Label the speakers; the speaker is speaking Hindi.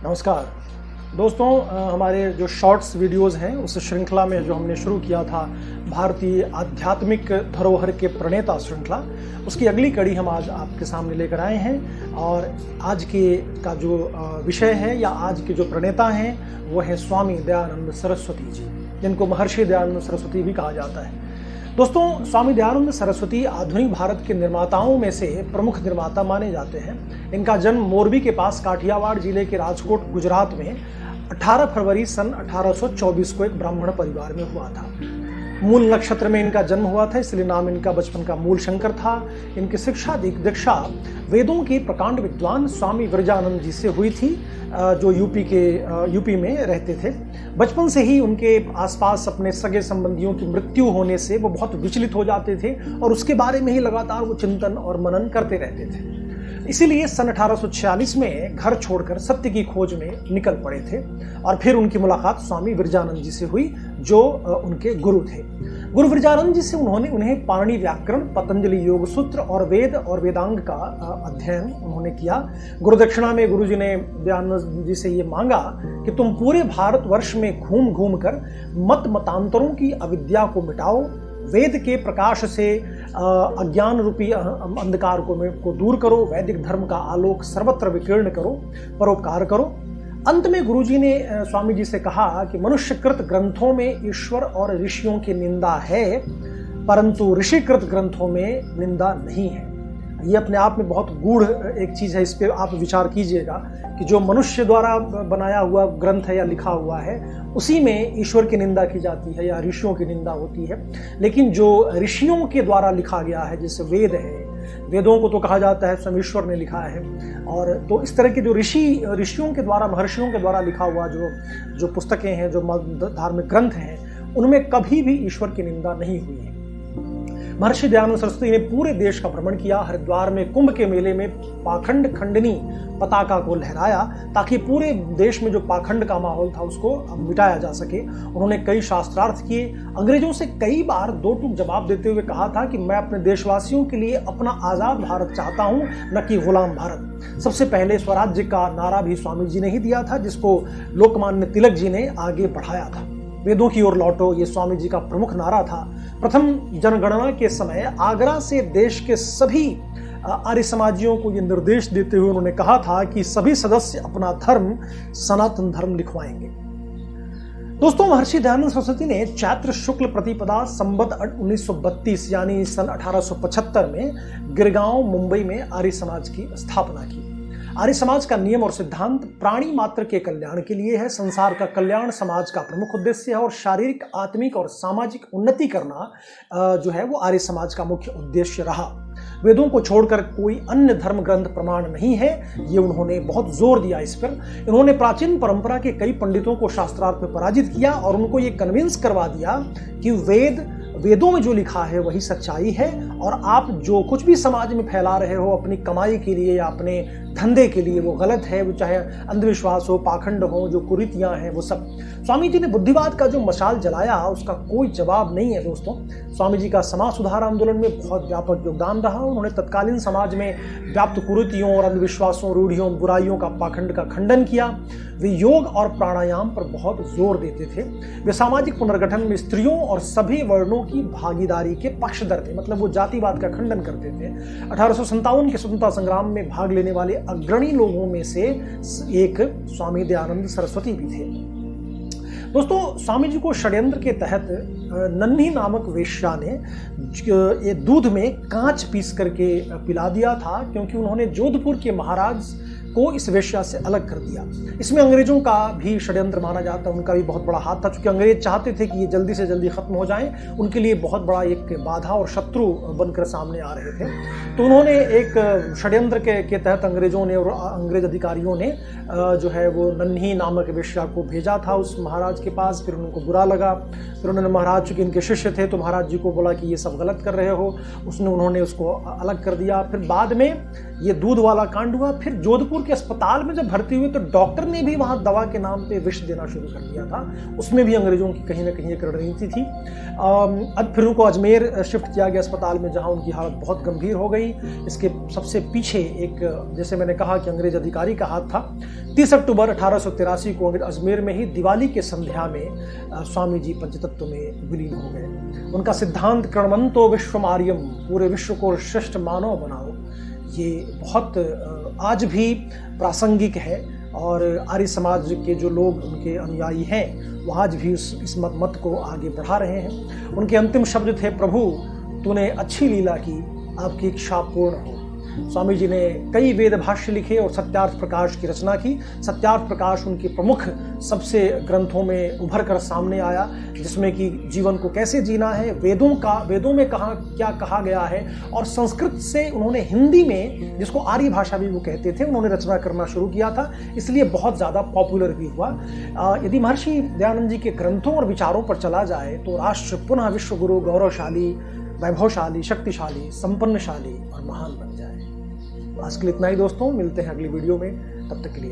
Speaker 1: नमस्कार दोस्तों, हमारे जो शॉर्ट्स वीडियोस हैं उस श्रृंखला में जो हमने शुरू किया था भारतीय आध्यात्मिक धरोहर के प्रणेता श्रृंखला, उसकी अगली कड़ी हम आज आपके सामने लेकर आए हैं। और आज के का जो विषय है या आज के जो प्रणेता हैं वो है स्वामी दयानंद सरस्वती जी, जिनको महर्षि दयानंद सरस्वती भी कहा जाता है। दोस्तों, स्वामी दयानंद सरस्वती आधुनिक भारत के निर्माताओं में से प्रमुख निर्माता माने जाते हैं। इनका जन्म मोरबी के पास काठियावाड़ जिले के राजकोट गुजरात में 18 फरवरी सन 1824 को एक ब्राह्मण परिवार में हुआ था। मूल नक्षत्र में इनका जन्म हुआ था, इसलिए नाम इनका बचपन का मूल शंकर था। इनकी शिक्षा दीक्षा वेदों के प्रकांड विद्वान स्वामी विरजानंद जी से हुई थी, जो यूपी में रहते थे। बचपन से ही उनके आसपास अपने सगे संबंधियों की मृत्यु होने से वो बहुत विचलित हो जाते थे और उसके बारे में ही लगातार वो चिंतन और मनन करते रहते थे। इसीलिए सन 1846 में घर छोड़कर सत्य की खोज में निकल पड़े थे और फिर उनकी मुलाकात स्वामी विरजानंद जी से हुई, जो उनके गुरु थे। गुरु विरजानंद जी से उन्हें पाणिनि व्याकरण, पतंजलि योग सूत्र और वेद और वेदांग का अध्ययन उन्होंने किया। गुरु दक्षिणा में गुरु जी ने दयानंद जी से ये मांगा कि तुम पूरे भारतवर्ष में घूम घूम कर मतांतरों की अविद्या को मिटाओ, वेद के प्रकाश से अज्ञान रूपी अंधकार को दूर करो, वैदिक धर्म का आलोक सर्वत्र विकीर्ण करो, परोपकार करो। अंत में गुरुजी ने स्वामी जी से कहा कि मनुष्यकृत ग्रंथों में ईश्वर और ऋषियों की निंदा है, परंतु ऋषिकृत ग्रंथों में निंदा नहीं है। ये अपने आप में बहुत गूढ़ एक चीज़ है, इस पर आप विचार कीजिएगा कि जो मनुष्य द्वारा बनाया हुआ ग्रंथ है या लिखा हुआ है, उसी में ईश्वर की निंदा की जाती है या ऋषियों की निंदा होती है। लेकिन जो ऋषियों के द्वारा लिखा गया है, जैसे वेद है, वेदों को तो कहा जाता है स्वयं ईश्वर ने लिखा है, और तो इस तरह के जो ऋषियों के द्वारा, महर्षियों के द्वारा लिखा हुआ जो पुस्तकें हैं, जो धार्मिक ग्रंथ हैं, उनमें कभी भी ईश्वर की निंदा नहीं हुई है। महर्षि दयानंद सरस्वती ने पूरे देश का भ्रमण किया। हरिद्वार में कुंभ के मेले में पाखंड खंडनी पताका को लहराया, ताकि पूरे देश में जो पाखंड का माहौल था उसको मिटाया जा सके। उन्होंने कई शास्त्रार्थ किए। अंग्रेजों से कई बार दो टूक जवाब देते हुए कहा था कि मैं अपने देशवासियों के लिए अपना आज़ाद भारत चाहता हूं, न कि गुलाम भारत। सबसे पहले स्वराज्य का नारा भी स्वामी जी ने ही दिया था, जिसको लोकमान्य तिलक जी ने आगे बढ़ाया था। वेदों की ओर लौटो, ये स्वामी जी का प्रमुख नारा था। प्रथम जनगणना के समय आगरा से देश के सभी आर्य समाजियों को ये निर्देश देते हुए उन्होंने कहा था कि सभी सदस्य अपना धर्म सनातन धर्म लिखवाएंगे। दोस्तों, महर्षि दयानंद सरस्वती ने चैत्र शुक्ल प्रतिपदा संवत 1932 यानी सन 1875 में गिरगांव मुंबई में आर्य समाज की स्थापना की। आर्य समाज का नियम और सिद्धांत प्राणी मात्र के कल्याण के लिए है। संसार का कल्याण समाज का प्रमुख उद्देश्य है और शारीरिक, आत्मिक और सामाजिक उन्नति करना जो है वो आर्य समाज का मुख्य उद्देश्य रहा। वेदों को छोड़कर कोई अन्य धर्म ग्रंथ प्रमाण नहीं है, ये उन्होंने बहुत जोर दिया इस पर। इन्होंने प्राचीन परंपरा के कई पंडितों को शास्त्रार्थ में पराजित किया और उनको ये कन्विंस करवा दिया कि वेदों में जो लिखा है वही सच्चाई है, और आप जो कुछ भी समाज में फैला रहे हो अपनी कमाई के लिए या अपने धंधे के लिए, वो गलत है। वो चाहे अंधविश्वास हो, पाखंड हो, जो कुरीतियां हैं, वो सब। स्वामी जी ने बुद्धिवाद का जो मशाल जलाया उसका कोई जवाब नहीं है। दोस्तों, स्वामी जी का समाज सुधार आंदोलन में बहुत व्यापक योगदान रहा। उन्होंने तत्कालीन समाज में व्याप्त कुरीतियों और अंधविश्वासों, रूढ़ियों, बुराइयों का, पाखंड का खंडन किया। वे योग और प्राणायाम पर बहुत जोर देते थे। वे सामाजिक पुनर्गठन में स्त्रियों और सभी वर्णों की भागीदारी के पक्षधर थे, मतलब वो जातिवाद का खंडन करते थे। 1857 के स्वतंत्रता संग्राम में भाग लेने वाले अग्रणी लोगों में से एक स्वामी दयानंद सरस्वती भी थे। दोस्तों, स्वामी जी को षड्यंत्र के तहत नन्ही नामक वेश्या ने दूध में कांच पीस करके पिला दिया था, क्योंकि उन्होंने जोधपुर के महाराज को इस वेश्या से अलग कर दिया। इसमें अंग्रेजों का भी षड्यंत्र माना जाता है, उनका भी बहुत बड़ा हाथ था, क्योंकि अंग्रेज चाहते थे कि ये जल्दी से जल्दी खत्म हो जाएं। उनके लिए बहुत बड़ा एक बाधा और शत्रु बनकर सामने आ रहे थे। तो उन्होंने एक षड्यंत्र के तहत अंग्रेजों ने और अंग्रेज अधिकारियों ने जो है वो नन्ही नामक वेश्या को भेजा था उस महाराज के पास। फिर उनको बुरा लगा, फिर उन्होंने महाराज, चूंकि इनके शिष्य थे, तो महाराज जी को बोला कि ये सब गलत कर रहे हो। उन्होंने उसको अलग कर दिया। फिर बाद में ये दूध वाला कांड हुआ। फिर जोधपुर के अस्पताल में जब भर्ती हुए तो डॉक्टर ने भी वहां दवा के नाम पे विष देना शुरू कर दिया था। उसमें भी अंग्रेजों की कहीं ना कहीं एक रणनीति थी। अब फिर उनको अजमेर शिफ्ट किया गया अस्पताल में, जहां उनकी हालत बहुत गंभीर हो गई। इसके सबसे पीछे एक, जैसे मैंने कहा कि अंग्रेज अधिकारी का हाथ था, 30 अक्टूबर 1883 को अजमेर में ही दिवाली के संध्या में स्वामी जी पंचतत्व में विलीन हो गए। उनका सिद्धांत कर्मंतो विश्वमार्यम, पूरे विश्व को श्रेष्ठ मानव बनाओ, ये बहुत आज भी प्रासंगिक है और आर्य समाज के जो लोग उनके अनुयायी हैं वो आज भी इस मत को आगे बढ़ा रहे हैं। उनके अंतिम शब्द थे, प्रभु तूने अच्छी लीला की, आपकी इच्छा पूर्ण हो। स्वामी जी ने कई वेद भाष्य लिखे और सत्यार्थ प्रकाश की रचना की। सत्यार्थ प्रकाश उनके प्रमुख सबसे ग्रंथों में उभर कर सामने आया, जिसमें कि जीवन को कैसे जीना है, वेदों में क्या कहा गया है, और संस्कृत से उन्होंने हिंदी में, जिसको आर्य भाषा भी वो कहते थे, उन्होंने रचना करना शुरू किया था, इसलिए बहुत ज़्यादा पॉपुलर भी हुआ। यदि महर्षि दयानंद जी के ग्रंथों और विचारों पर चला जाए तो राष्ट्र पुनः विश्व गुरु गौरवशाली, वैभवशाली, शक्तिशाली, संपन्नशाली और महान बन जाए। आज के लिए इतना ही दोस्तों, मिलते हैं अगली वीडियो में, तब तक के लिए